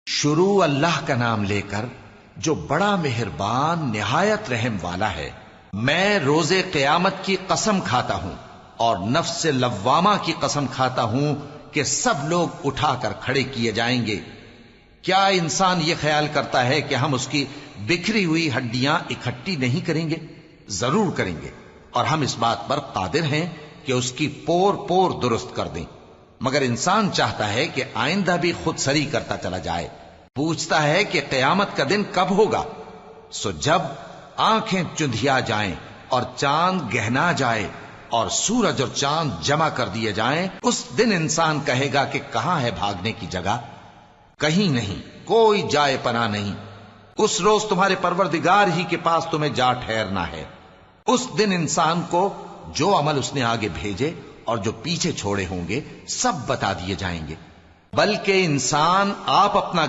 شروع اللہ کا نام لے کر جو بڑا مہربان نہایت رحم والا ہے۔ میں روز قیامت کی قسم کھاتا ہوں اور نفس لوامہ کی قسم کھاتا ہوں کہ سب لوگ اٹھا کر کھڑے کیے جائیں گے۔ کیا انسان یہ خیال کرتا ہے کہ ہم اس کی بکھری ہوئی ہڈیاں اکٹھی نہیں کریں گے؟ ضرور کریں گے، اور ہم اس بات پر قادر ہیں کہ اس کی پور پور درست کر دیں۔ مگر انسان چاہتا ہے کہ آئندہ بھی خود سری کرتا چلا جائے، پوچھتا ہے کہ قیامت کا دن کب ہوگا۔ سو جب آنکھیں چندھیا جائیں اور چاند گہنا جائے اور سورج اور چاند جمع کر دیے جائیں، اس دن انسان کہے گا کہ کہاں ہے بھاگنے کی جگہ؟ کہیں نہیں، کوئی جائے پناہ نہیں۔ اس روز تمہارے پروردگار ہی کے پاس تمہیں جا ٹھہرنا ہے۔ اس دن انسان کو جو عمل اس نے آگے بھیجے اور جو پیچھے چھوڑے ہوں گے سب بتا دیے جائیں گے، بلکہ انسان آپ اپنا